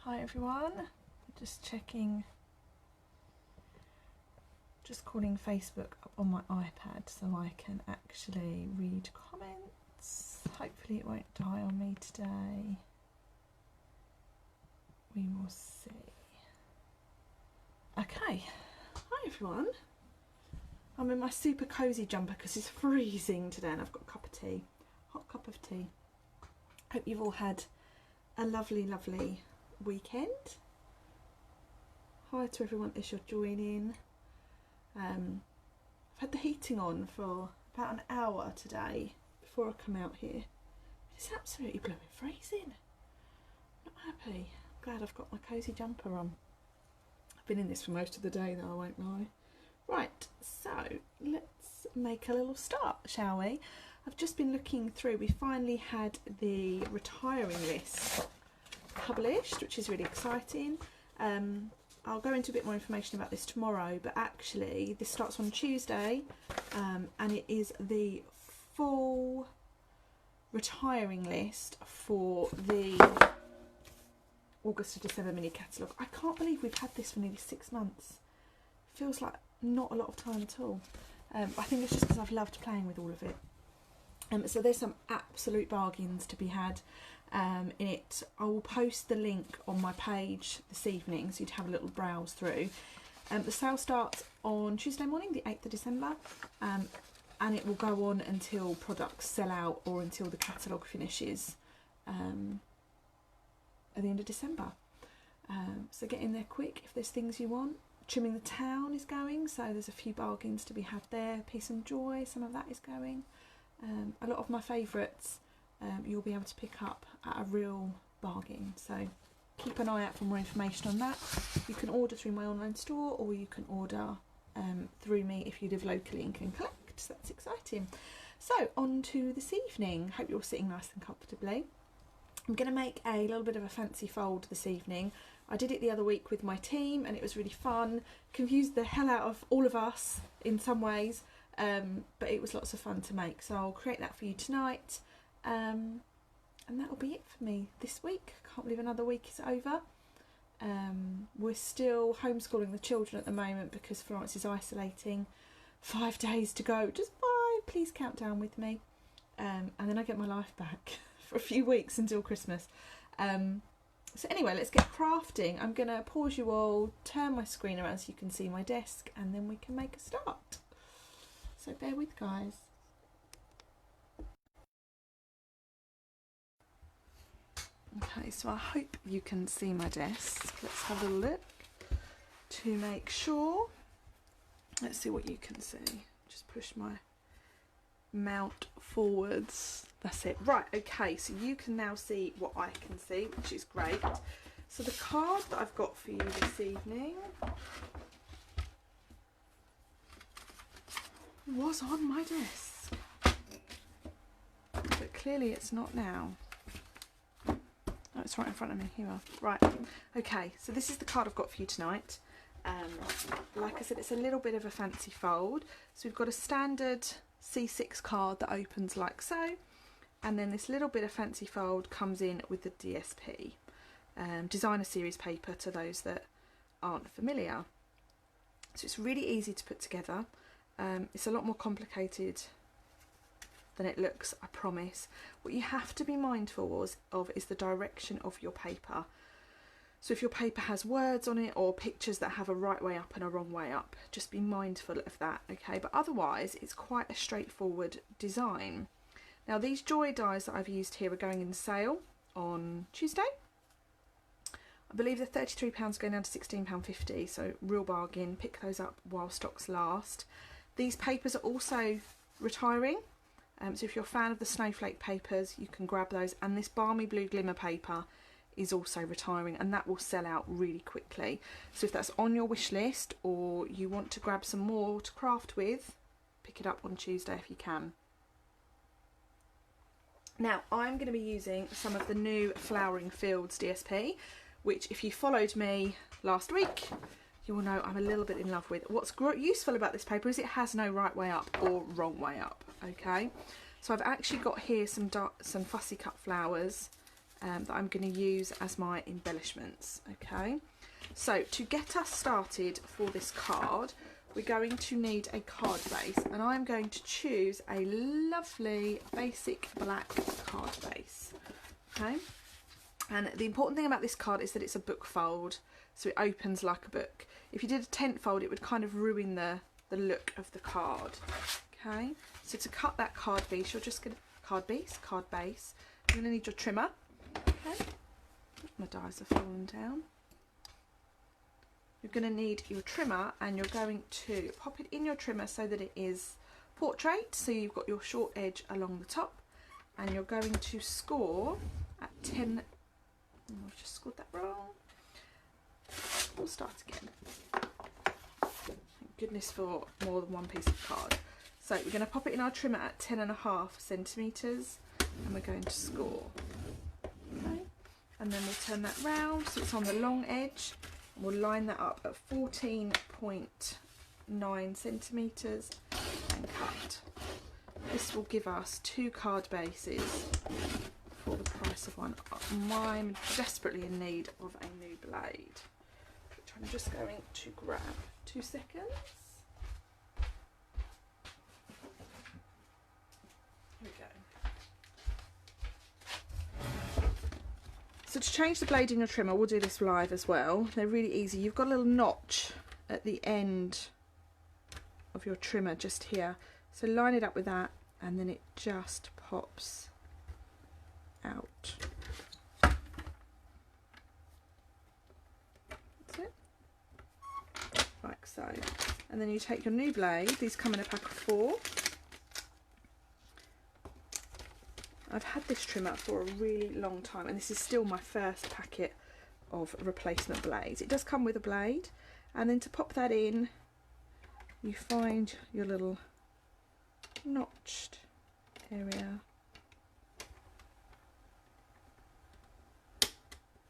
Hi everyone, just checking, just calling Facebook up on my iPad so I can actually read comments. Hopefully it won't die on me today. We will see. Okay, hi everyone. I'm in my super cosy jumper because it's freezing today and I've got a cup of tea, hot cup of tea. Hope you've all had a lovely, lovely weekend. Hi to everyone as you're joining. I've had the heating on for about an hour today before I come out here. It's absolutely blooming freezing. Not happy. Glad I've got my cosy jumper on. I've been in this for most of the day though, I won't lie. Right, so let's make a little start, shall we? I've just been looking through. We finally had the retiring list published, which is really exciting. I'll go into a bit more information about this tomorrow, but actually this starts on Tuesday, and it is the full retiring list for the August to December mini catalogue. I can't believe we've had this for nearly 6 months. Feels like not a lot of time at all. I think it's just because I've loved playing with all of it. So there's some absolute bargains to be had in it. I will post the link on my page this evening so you'd have a little browse through. The sale starts on Tuesday morning, the 8th of December, and it will go on until products sell out or until the catalogue finishes at the end of December. So get in there quick if there's things you want. Trimming the Town is going, so there's a few bargains to be had there. Peace and Joy, some of that is going. A lot of my favourites you'll be able to pick up at a real bargain, so keep an eye out for more information on that. You can order through my online store, or you can order through me if you live locally and can collect, so that's exciting. So on to this evening. Hope you're all sitting nice and comfortably. I'm going to make a little bit of a fancy fold this evening. I did it the other week with my team and it was really fun, confused the hell out of all of us in some ways, but it was lots of fun to make, so I'll create that for you tonight, and that'll be it for me this week. Can't believe another week is over. We're still homeschooling the children at the moment because Florence is isolating. 5 days to go, just 5, please count down with me, and then I get my life back for a few weeks until Christmas. So anyway, let's get crafting. I'm going to pause you all, turn my screen around so you can see my desk, and then we can make a start. So bear with, guys. Okay, so I hope you can see my desk. Let's have a look to make sure. Let's see what you can see. Just push my mount forwards. That's it. Right, okay, so you can now see what I can see, which is great. So the card that I've got for you this evening was on my desk, but clearly it's not now. Oh, it's right in front of me. Here we are. Right, okay, so this is the card I've got for you tonight. Like I said, it's a little bit of a fancy fold. So we've got a standard C6 card that opens like so, and then this little bit of fancy fold comes in with the DSP, designer series paper, to those that aren't familiar. So it's really easy to put together. It's a lot more complicated than it looks, I promise. What you have to be mindful of is the direction of your paper. So if your paper has words on it or pictures that have a right way up and a wrong way up, just be mindful of that, okay? But otherwise, it's quite a straightforward design. Now, these Joy dies that I've used here are going in sale on Tuesday. I believe they're £33 going down to £16.50, so real bargain. Pick those up while stocks last. These papers are also retiring, so if you're a fan of the snowflake papers, you can grab those. And this balmy blue glimmer paper is also retiring, and that will sell out really quickly. So if that's on your wish list or you want to grab some more to craft with, pick it up on Tuesday if you can. Now I'm going to be using some of the new Flowering Fields DSP, which if you followed me last week you will know I'm a little bit in love with. What's useful about this paper is it has no right way up or wrong way up, okay? So I've actually got here some fussy cut flowers that I'm going to use as my embellishments. Okay, so to get us started for this card, we're going to need a card base, and I'm going to choose a lovely basic black card base. Okay, and the important thing about this card is that it's a book fold, so it opens like a book. If you did a tent fold, it would kind of ruin the look of the card. Okay, so to cut that card base, you're just going to card base. You're going to need your trimmer. Okay, my dies are falling down. You're going to need your trimmer, and you're going to pop it in your trimmer so that it is portrait, so you've got your short edge along the top, and you're going to score at 10. Oh, I've just scored that wrong. We'll start again. Thank goodness for more than one piece of card. So we're going to pop it in our trimmer at 10.5 centimetres, and we're going to score. Okay, and then we'll turn that round so it's on the long edge. We'll line that up at 14.9 centimetres and cut. This will give us 2 card bases for the price of one. I'm desperately in need of a new blade, which I'm just going to grab. 2 seconds. Here we go. So to change the blade in your trimmer, we'll do this live as well. They're really easy. You've got a little notch at the end of your trimmer just here. So line it up with that, and then it just pops out. That's it. Like so. And then you take your new blade. These come in a pack of 4. I've had this trimmer for a really long time, and this is still my first packet of replacement blades. It does come with a blade, and then to pop that in, you find your little notched area,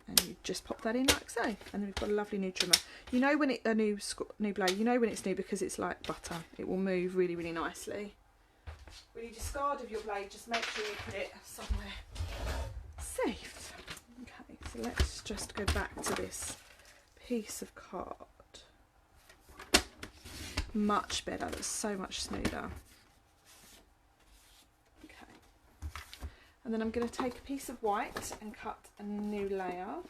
and you just pop that in like so, and then we've got a lovely new trimmer. You know when it's a new blade, you know when it's new because it's like butter. It will move really, really nicely. When you discard of your blade, just make sure you put it somewhere safe. Okay, so let's just go back to this piece of card. Much better, that's so much smoother. Okay, and then I'm going to take a piece of white and cut a new layer.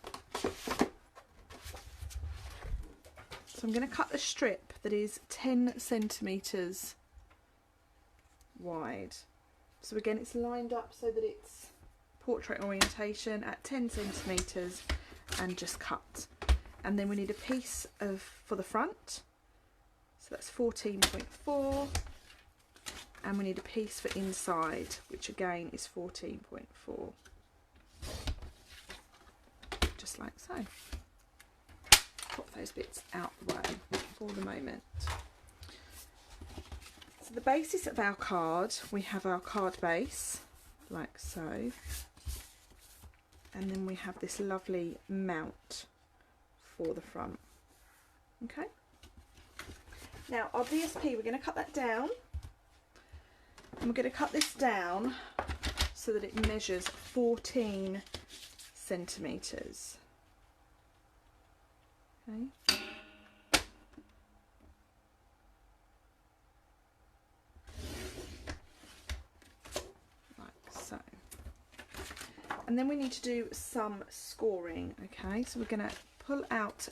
So I'm going to cut a strip that is 10 centimetres wide. So again, it's lined up so that it's portrait orientation at 10 centimetres, and just cut. And then we need a piece for the front, so that's 14.4, and we need a piece for inside, which again is 14.4, just like so. Pop those bits out the way for the moment. The basis of our card, we have our card base like so, and then we have this lovely mount for the front. Okay, now our DSP, we're going to cut that down, and we're going to cut this down so that it measures 14 centimetres. Okay. And then we need to do some scoring. Okay, so we're going to pull out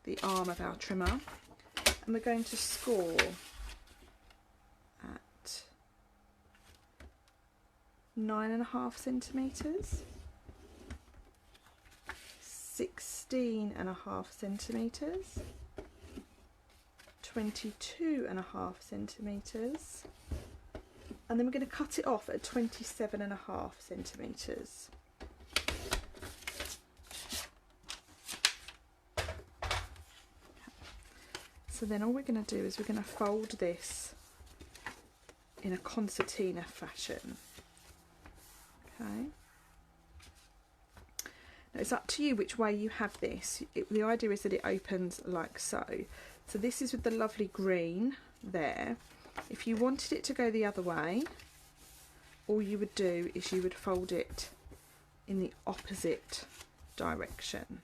the arm of our trimmer, and we're going to score at 9.5 centimetres, 16.5 centimetres, 22.5 centimetres, and then we're going to cut it off at 27.5 centimetres. So then all we're going to do is we're going to fold this in a concertina fashion. Okay. Now it's up to you which way you have this. The idea is that it opens like so. So this is with the lovely green there. If you wanted it to go the other way, all you would do is you would fold it in the opposite direction.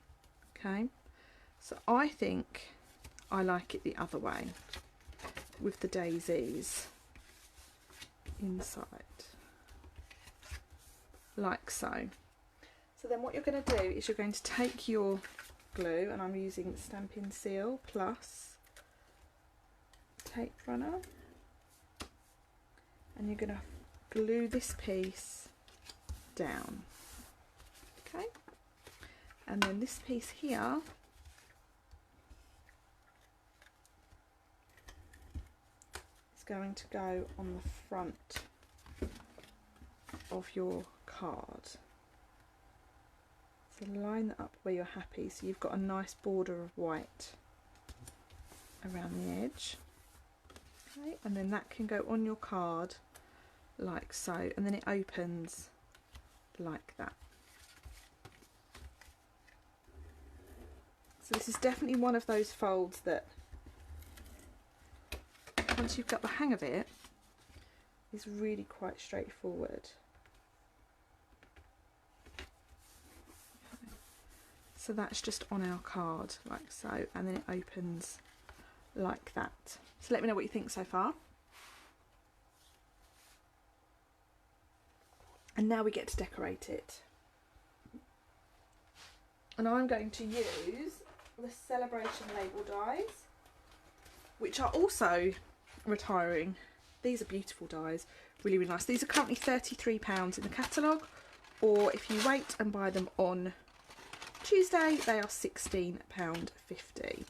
Okay, so I think I like it the other way, with the daisies inside, like so. So then what you're going to do is you're going to take your glue, and I'm using Stampin' Seal Plus tape runner, and you're going to glue this piece down. Okay, and then this piece here is going to go on the front of your card. So line that up where you're happy, so you've got a nice border of white around the edge. Okay, and then that can go on your card like so, and then it opens like that. So this is definitely one of those folds that, once you've got the hang of it, is really quite straightforward. So that's just on our card like so, and then it opens like that. So let me know what you think so far. And now we get to decorate it. And I'm going to use the Celebration label dies, which are also retiring. These are beautiful dies, really, really nice. These are currently £33 in the catalogue, or if you wait and buy them on Tuesday, they are £16.50.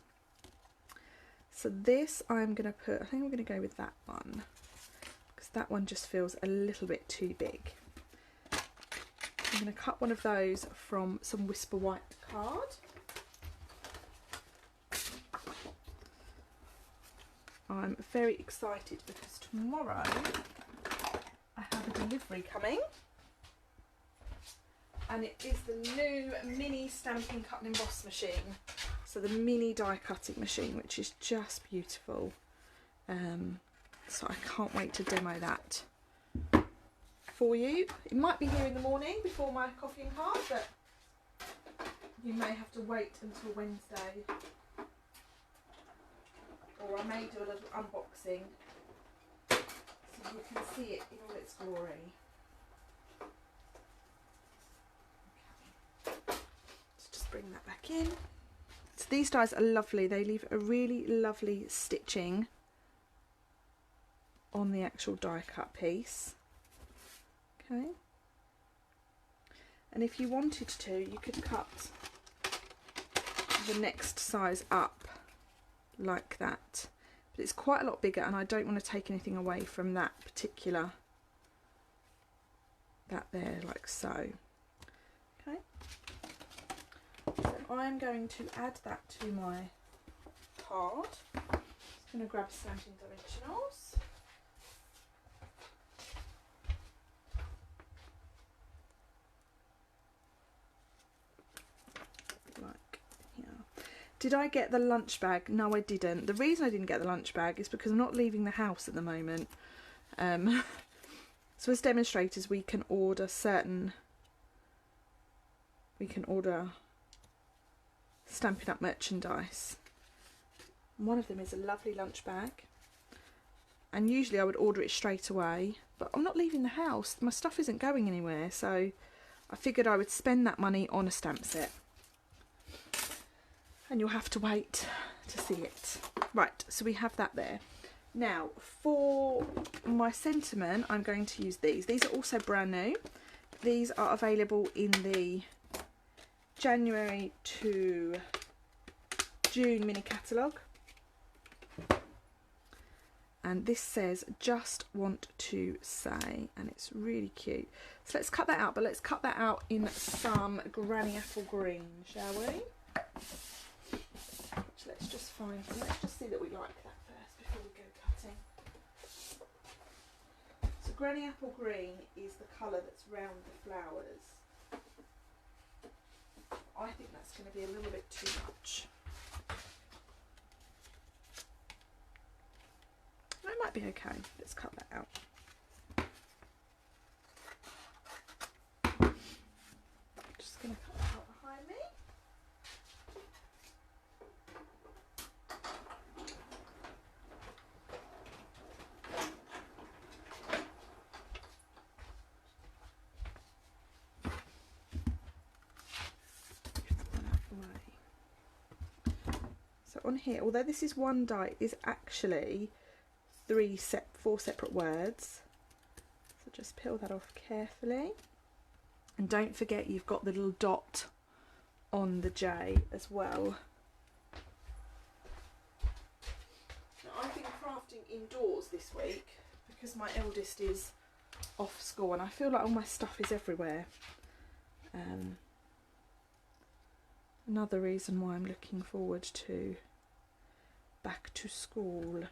So this I'm going to put, I think I'm going to go with that one, because that one just feels a little bit too big. I'm going to cut one of those from some Whisper White card. I'm very excited because tomorrow I have a delivery coming, and it is the new mini Stampin' Cut and Emboss machine. So the mini die cutting machine, which is just beautiful. So I can't wait to demo that for you. It might be here in the morning before my coffee and card, but you may have to wait until Wednesday. Or I may do a little unboxing so you can see it in all its glory. Okay. Let's just bring that back in. So these dies are lovely. They leave a really lovely stitching on the actual die cut piece. Okay. And if you wanted to, you could cut the next size up like that, but it's quite a lot bigger, and I don't want to take anything away from that particular, that there, like so. Okay, so I'm going to add that to my card. Just going to grab Stampin' Dimensionals. Did I get the lunch bag? No, I didn't. The reason I didn't get the lunch bag is because I'm not leaving the house at the moment. So as demonstrators, we can order Stampin' Up merchandise. One of them is a lovely lunch bag. And usually I would order it straight away, but I'm not leaving the house. My stuff isn't going anywhere, so I figured I would spend that money on a stamp set. And you'll have to wait to see it. Right, so we have that there. Now, for my sentiment, I'm going to use these. These are also brand new. These are available in the January to June mini catalogue. And this says, just want to say, and it's really cute. So let's cut that out, but let's cut that out in some Granny Apple Green, shall we? Let's just let's just see that we like that first before we go cutting. So Granny Apple Green is the colour that's round the flowers. I think that's going to be a little bit too much. It might be okay. Let's cut that out. So on here, although this is one die, is actually four separate words. So just peel that off carefully. And don't forget you've got the little dot on the J as well. Now I've been crafting indoors this week because my eldest is off school and I feel like all my stuff is everywhere. Another reason why I'm looking forward to back to school.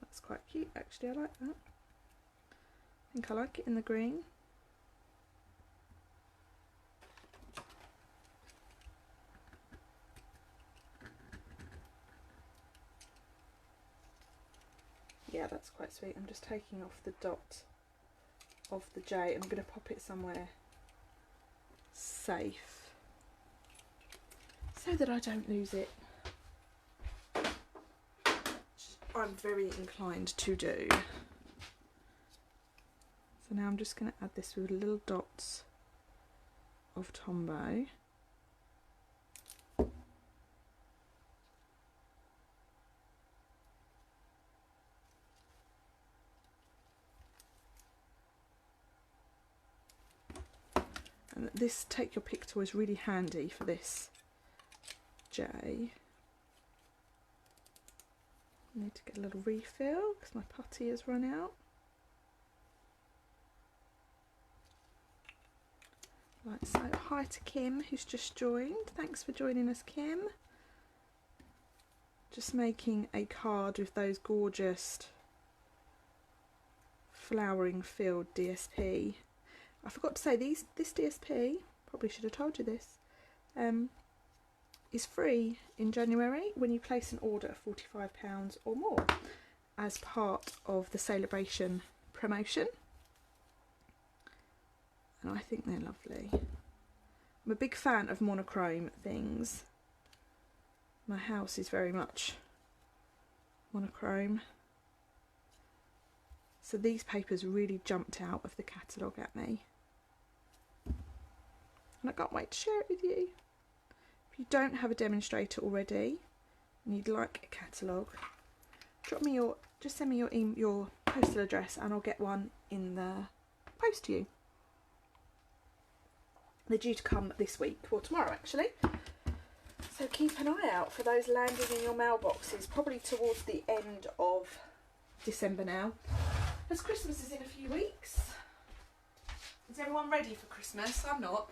That's quite cute actually, I like that. I think I like it in the green. Yeah, that's quite sweet. I'm just taking off the dot of the J and I'm going to pop it somewhere safe so that I don't lose it. I'm very inclined to do. So now I'm just going to add this with little dots of Tombow. And this Take Your Pick tool is really handy for this J. I need to get a little refill because my putty has run out. Like so. Hi to Kim who's just joined. Thanks for joining us, Kim. Just making a card with those gorgeous flowering filled DSP. I forgot to say this DSP, probably should have told you this, is free in January when you place an order of £45 or more as part of the Celebration promotion. And I think they're lovely. I'm a big fan of monochrome things. My house is very much monochrome. So these papers really jumped out of the catalogue at me. And I can't wait to share it with you. If you don't have a demonstrator already and you'd like a catalogue, just send me your postal address and I'll get one in the post to you. They're due to come this week, or tomorrow actually. So keep an eye out for those landing in your mailboxes, probably towards the end of December now, as Christmas is in a few weeks. Is everyone ready for Christmas? I'm not.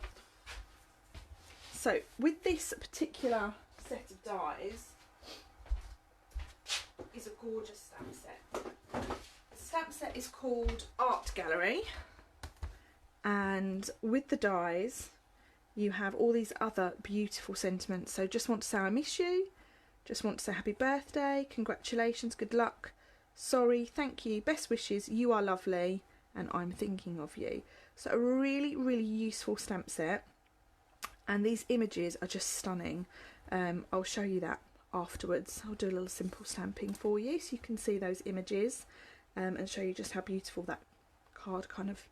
So with this particular set of dies is a gorgeous stamp set. The stamp set is called Art Gallery, and with the dies you have all these other beautiful sentiments. So just want to say I miss you, just want to say happy birthday, congratulations, good luck, sorry, thank you, best wishes, you are lovely, and I'm thinking of you. So a really, really useful stamp set. And these images are just stunning. I'll show you that afterwards. I'll do a little simple stamping for you so you can see those images and show you just how beautiful that card, kind of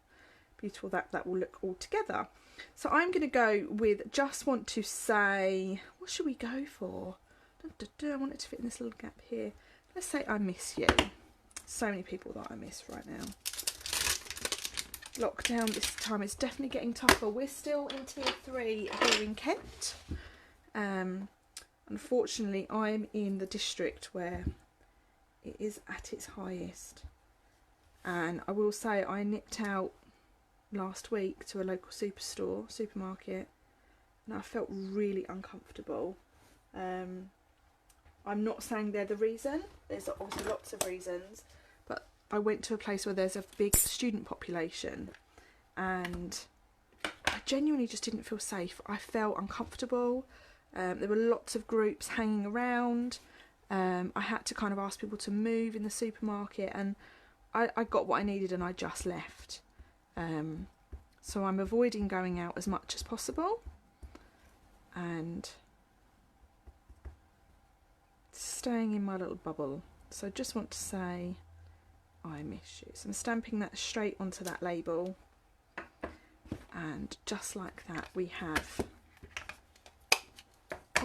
beautiful that will look all together. So I'm going to go with just want to say, what should we go for? I want it to fit in this little gap here. Let's say I miss you. So many people that I miss right now. Lockdown this time is definitely getting tougher. We're still in tier 3 here in Kent. Unfortunately, I'm in the district where it is at its highest. And I will say I nipped out last week to a local supermarket, and I felt really uncomfortable. I'm not saying they're the reason. There's obviously lots of reasons. I went to a place where there's a big student population and I genuinely just didn't feel safe. I felt uncomfortable. There were lots of groups hanging around. I had to kind of ask people to move in the supermarket, and I got what I needed and I just left. So I'm avoiding going out as much as possible and staying in my little bubble. So I just want to say I miss you. So I'm stamping that straight onto that label, and just like that we have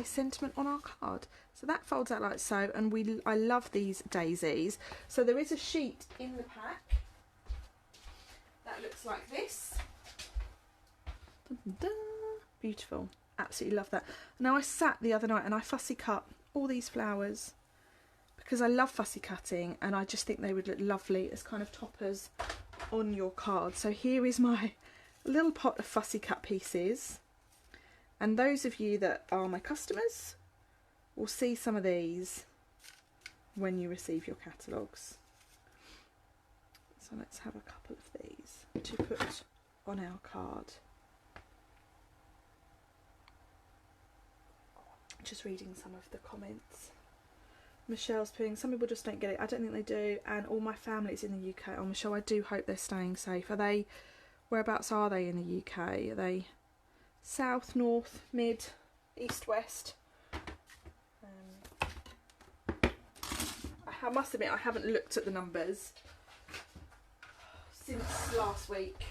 a sentiment on our card. So that folds out like so, and I love these daisies. So there is a sheet in the pack that looks like this. Dun, dun, dun. Beautiful. Absolutely love that. Now I sat the other night and I fussy cut all these flowers because I love fussy cutting, and I just think they would look lovely as kind of toppers on your card. So here is my little pot of fussy cut pieces, and those of you that are my customers will see some of these when you receive your catalogues. So let's have a couple of these to put on our card. Just reading some of the comments. Michelle's putting, some people just don't get it. I don't think they do, and all my family's in the UK. Oh, Michelle, I do hope they're staying safe. Are they, whereabouts are they in the UK? Are they south, north, mid, east, west? I must admit I haven't looked at the numbers since last week.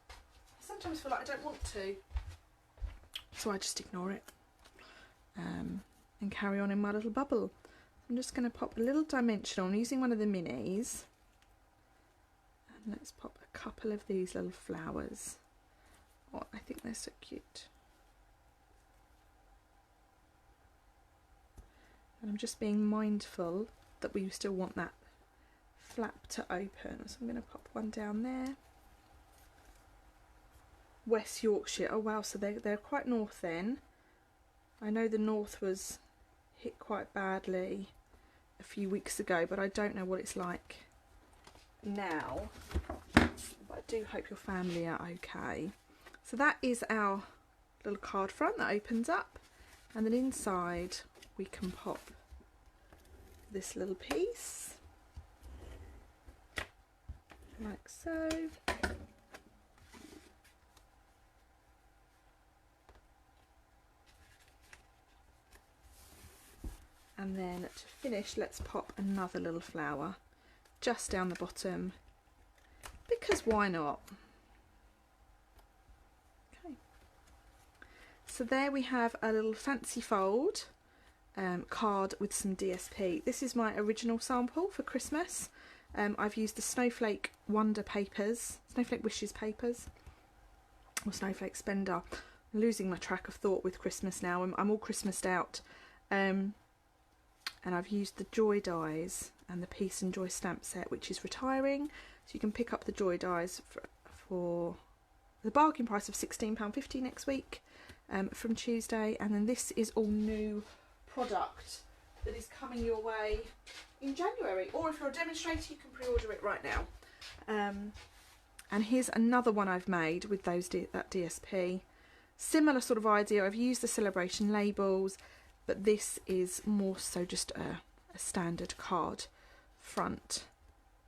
I sometimes feel like I don't want to, so I just ignore it and carry on in my little bubble. I'm just going to pop a little dimension on using one of the minis, and let's pop a couple of these little flowers. Oh, I think they're so cute. And I'm just being mindful that we still want that flap to open, so I'm going to pop one down there. West Yorkshire, oh wow, so they're quite north then. I know the north was hit quite badly a few weeks ago, but I don't know what it's like now. But I do hope your family are okay. So that is our little card front that opens up, and then inside we can pop this little piece like so. And then to finish, let's pop another little flower just down the bottom, because why not? Okay. So there we have a little fancy fold card with some DSP. This is my original sample for Christmas. I've used the Snowflake Wonder papers, Snowflake Wishes papers, or Snowflake Spender. I'm losing my track of thought with Christmas now. I'm all Christmased out. And I've used the Joy dies and the Peace and Joy stamp set, which is retiring. So you can pick up the Joy dies for the bargain price of £16.50 next week from Tuesday. And then this is all new product that is coming your way in January. Or if you're a demonstrator, you can pre-order it right now. And here's another one I've made with that DSP. Similar sort of idea. I've used the celebration labels, but this is more so just a standard card front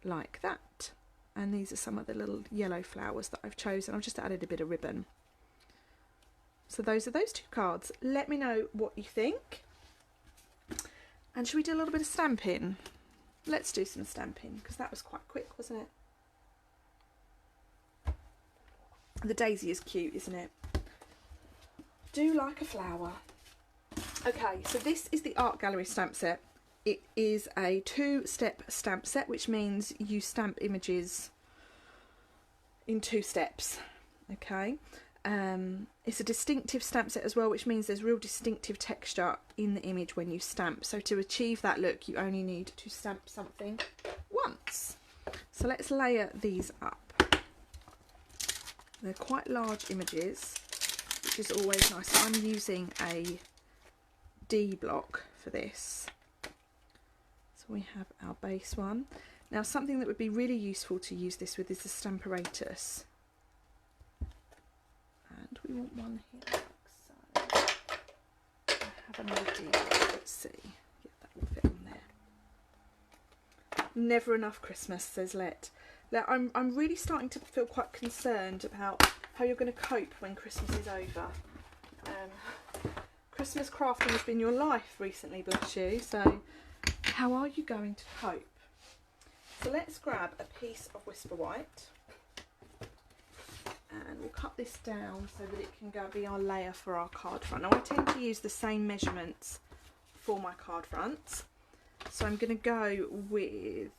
like that. And these are some of the little yellow flowers that I've chosen. I've just added a bit of ribbon. So those are those two cards. Let me know what you think. And should we do a little bit of stamping? Let's do some stamping, because that was quite quick, wasn't it? The daisy is cute, isn't it? Do like a flower. Okay, so this is the Art Gallery stamp set. It is a 2-step stamp set, which means you stamp images in 2 steps. Okay, it's a distinctive stamp set as well, which means there's real distinctive texture in the image when you stamp. So to achieve that look, you only need to stamp something once. So let's layer these up. They're quite large images, which is always nice. I'm using a D block for this. So we have our base one. Now something that would be really useful to use this with is the Stamparatus. And we want one here like so. I have another D block, let's see. Yeah, that will fit on there. Never enough Christmas, says Let. I'm really starting to feel quite concerned about how you're going to cope when Christmas is over. Christmas crafting has been your life recently, bless you, so how are you going to cope? So let's grab a piece of Whisper White. and we'll cut this down so that it can go be our layer for our card front. Now I tend to use the same measurements for my card fronts, so I'm going to go with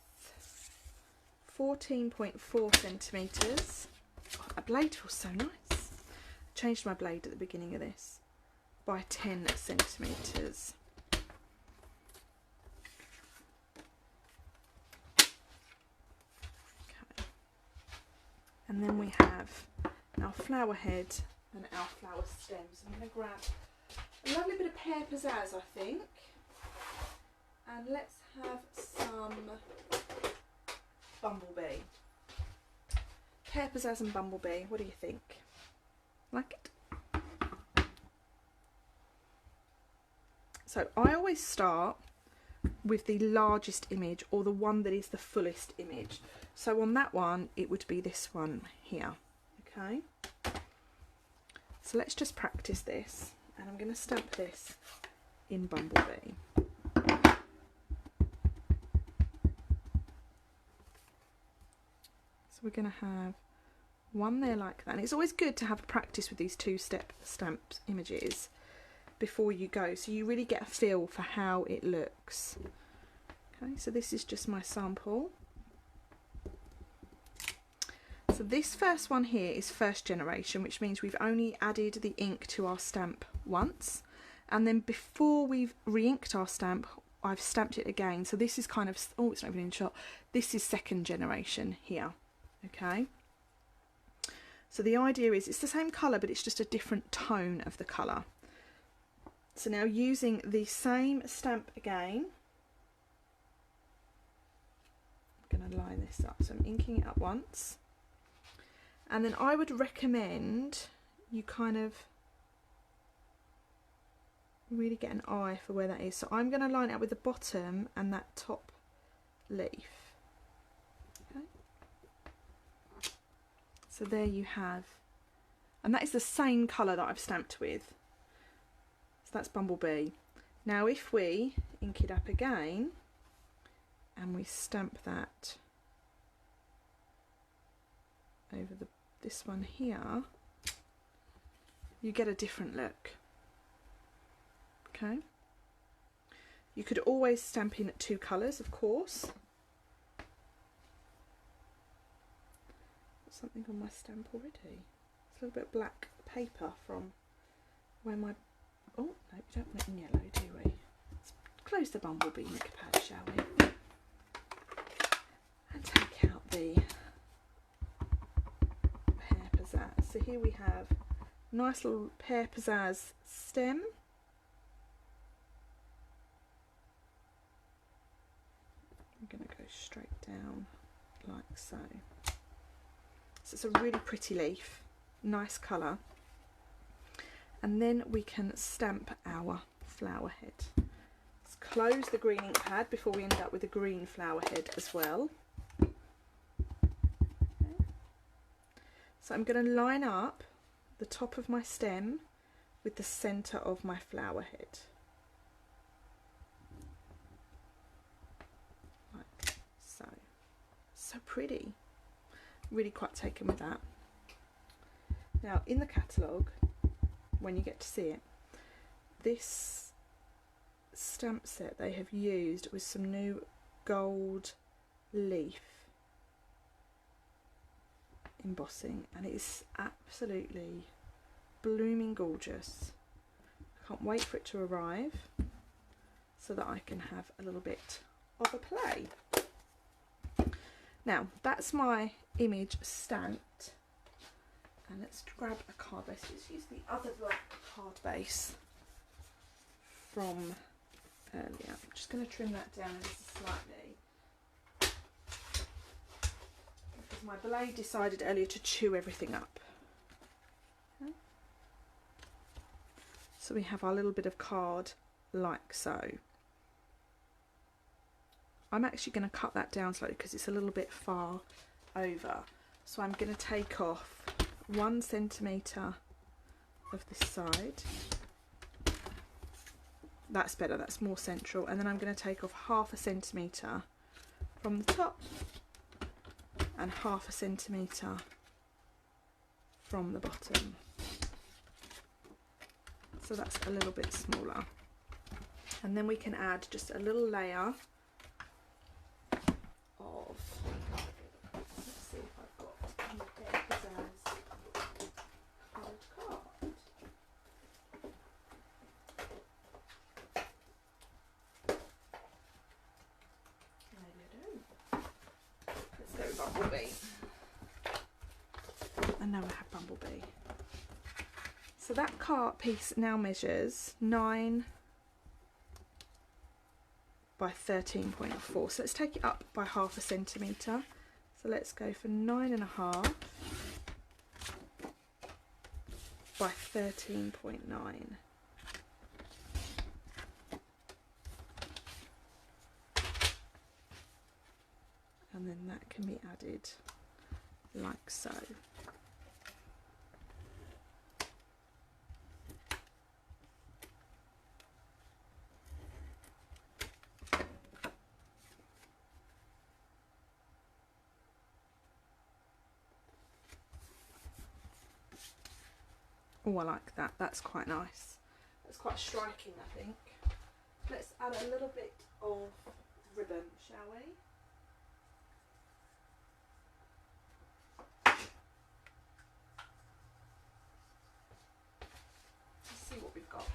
14.4 centimetres. Oh, that blade feels so nice. I changed my blade at the beginning of this, by 10 centimetres. Okay. And then we have our flower head and our flower stems. I'm going to grab a lovely bit of pear pizzazz, I think, and let's have some bumblebee. Pear pizzazz and bumblebee, what do you think? Like it? So I always start with the largest image, or the one that is the fullest image. So on that one it would be this one here. Okay, so let's just practice this, and I'm going to stamp this in bumblebee. So we're going to have one there like that, and it's always good to have a practice with these two-step stamped images before you go, so you really get a feel for how it looks. Okay, so this is just my sample. So this first one here is first generation, which means we've only added the ink to our stamp once, and then before we've re-inked our stamp, I've stamped it again. So this is kind of, oh, it's not even in shot. This is second generation here. Okay, so the idea is it's the same colour, but it's just a different tone of the colour. So now, using the same stamp again, I'm going to line this up. So I'm inking it up once, and then I would recommend you kind of really get an eye for where that is. So I'm going to line it up with the bottom and that top leaf. Okay. So there you have, and that is the same colour that I've stamped with. So that's bumblebee. Now if we ink it up again and we stamp that over this one here, you get a different look. Okay. You could always stamp in 2 colours, of course. Got something on my stamp already. It's a little bit of black paper from where my... Oh, no, we don't want it in yellow, do we? Let's close the bumblebee notepad, shall we? And take out the pear pizzazz. So here we have nice little pear pizzazz stem. I'm going to go straight down like so. So it's a really pretty leaf, nice colour. And then we can stamp our flower head. Let's close the green ink pad before we end up with a green flower head as well. Okay. So I'm going to line up the top of my stem with the centre of my flower head. Like so. So pretty. Really quite taken with that. Now in the catalogue, when you get to see it, this stamp set they have used with some new gold leaf embossing, and it is absolutely blooming gorgeous. I can't wait for it to arrive so that I can have a little bit of a play. Now that's my image stamped. And let's grab a card base. Let's use the other black card base from earlier. I'm just going to trim that down just slightly, because my blade decided earlier to chew everything up. Okay. So we have our little bit of card like so. I'm actually going to cut that down slightly because it's a little bit far over. So I'm going to take off 1 centimetre of this side. That's better, that's more central. And then I'm going to take off 1/2 centimetre from the top and 1/2 centimetre from the bottom. So that's a little bit smaller. And then we can add just a little layer of, let's see if I've got any pizzazz coloured card. Maybe I do. Let's go with Bumblebee. I know I have Bumblebee. So that card piece now measures 9 by 13.4. So let's take it up by ½ centimetre. So let's go for 9.5 by 13.9. And then that can be added like so. Oh, I like that. That's quite nice. That's quite striking, I think. Let's add a little bit of ribbon, shall we? Let's see what we've got.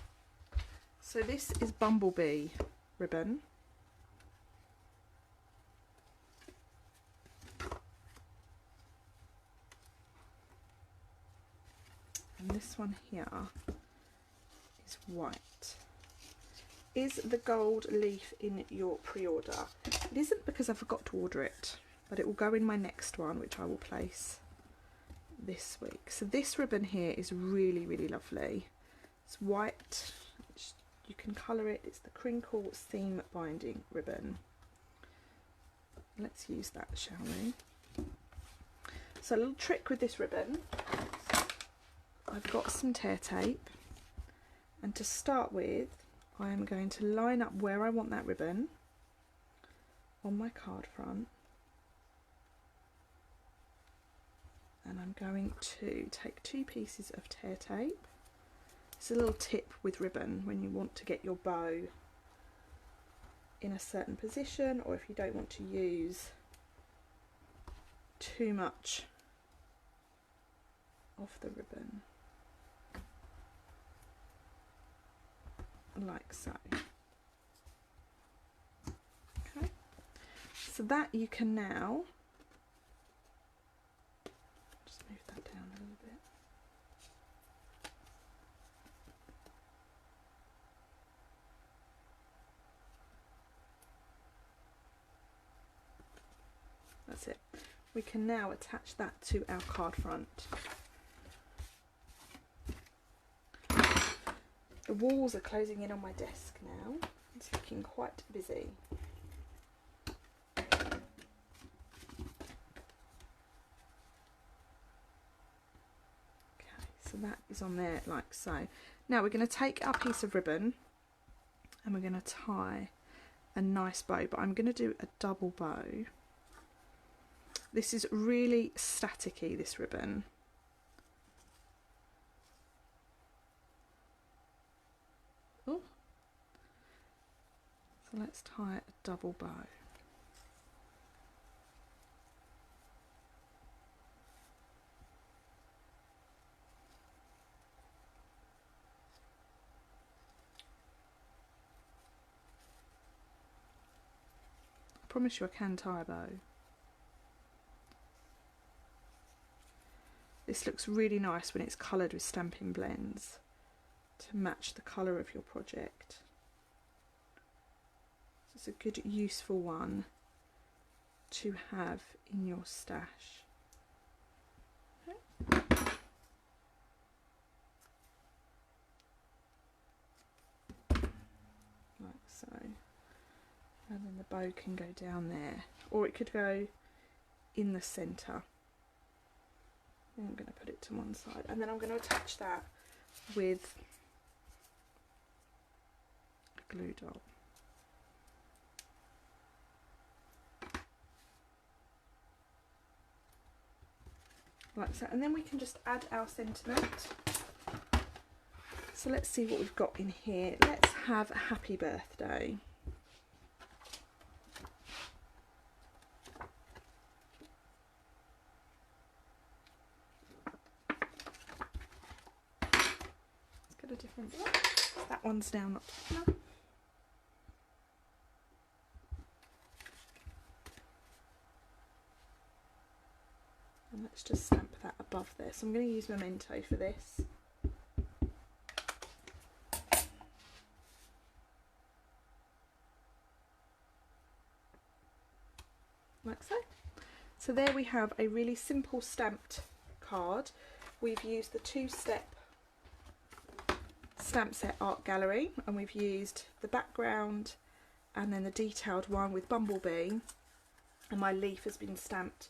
So this is Bumblebee ribbon. And this one here is white. Is the gold leaf in your pre-order? It isn't, because I forgot to order it, but it will go in my next one, which I will place this week. So this ribbon here is really, really lovely. It's white. You can colour it. It's the crinkle seam binding ribbon. Let's use that, shall we? So a little trick with this ribbon. I've got some tear tape, and to start with I am going to line up where I want that ribbon on my card front, and I'm going to take 2 pieces of tear tape. It's a little tip with ribbon when you want to get your bow in a certain position, or if you don't want to use too much of the ribbon. Like so. Okay, so that you can now just move that down a little bit. That's it. We can now attach that to our card front. The walls are closing in on my desk now. It's looking quite busy. Okay, so that is on there like so. Now we're going to take our piece of ribbon and we're going to tie a nice bow, but I'm going to do a double bow. This is really staticky, this ribbon. Oh. So let's tie a double bow. I promise you I can tie a bow. This looks really nice when it's coloured with Stampin' blends to match the colour of your project. It's a good, useful one to have in your stash. Okay. Like so. And then the bow can go down there, or it could go in the centre. I'm going to put it to one side, and then I'm going to attach that with a glue dot. like so, and then we can just add our sentiment. So let's see what we've got in here. Let's have a happy birthday. Let's get a different one. That one's now not enough. And let's just stamp that above there. So I'm going to use Memento for this. Like so. So there we have a really simple stamped card. We've used the 2-step stamp set art gallery, and we've used the background and then the detailed one with Bumblebee, and my leaf has been stamped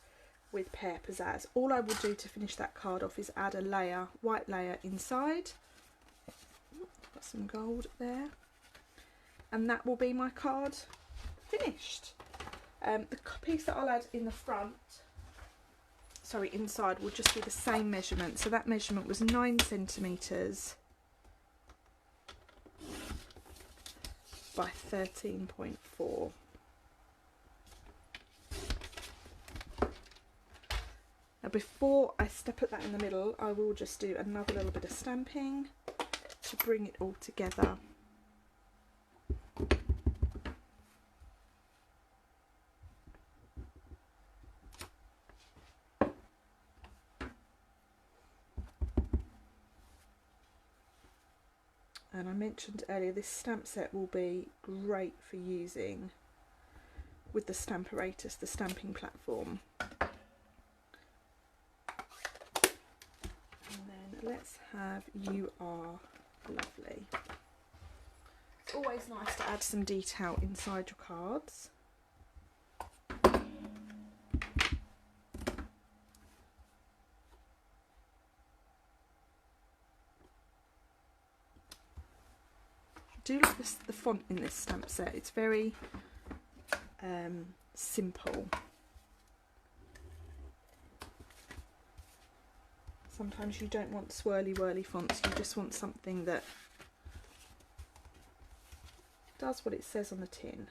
with Pear Pizzazz. All I will do to finish that card off is add a layer, white layer inside. Got some gold there, and that will be my card finished. The piece that I'll add in the front, sorry, inside, will just be the same measurement. So that measurement was 9 centimetres by 13.4. Now before I put that in the middle, I will just do another little bit of stamping to bring it all together. And I mentioned earlier, this stamp set will be great for using with the Stamparatus, the stamping platform. And then let's have You Are Lovely. It's always nice to add some detail inside your cards. I do like the font in this stamp set. It's very simple. Sometimes you don't want swirly whirly fonts, you just want something that does what it says on the tin.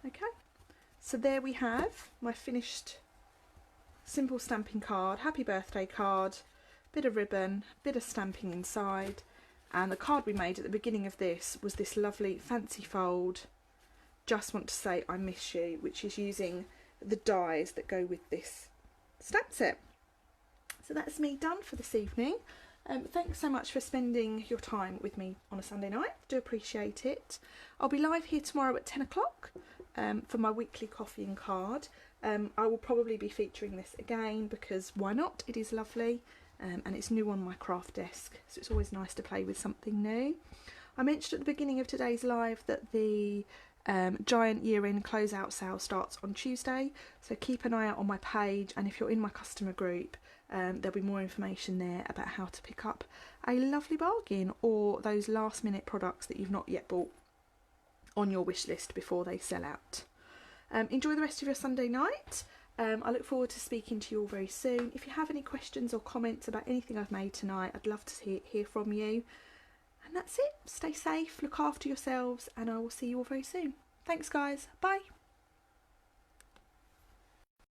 Okay, so there we have my finished simple stamping card, happy birthday card. Bit of ribbon, bit of stamping inside, and the card we made at the beginning of this was this lovely fancy fold, Just Want to Say I Miss You, which is using the dies that go with this stamp set. So that's me done for this evening. Thanks so much for spending your time with me on a Sunday night. Do appreciate it. I'll be live here tomorrow at 10 o'clock for my weekly coffee and card. I will probably be featuring this again because why not? It is lovely. And it's new on my craft desk, so it's always nice to play with something new. I mentioned at the beginning of today's live that the giant year-end closeout sale starts on Tuesday, so keep an eye out on my page, and if you're in my customer group, there'll be more information there about how to pick up a lovely bargain or those last minute products that you've not yet bought on your wish list before they sell out. Enjoy the rest of your Sunday night. I look forward to speaking to you all very soon. If you have any questions or comments about anything I've made tonight, I'd love to hear from you. And that's it. Stay safe, look after yourselves, and I will see you all very soon. Thanks guys. Bye.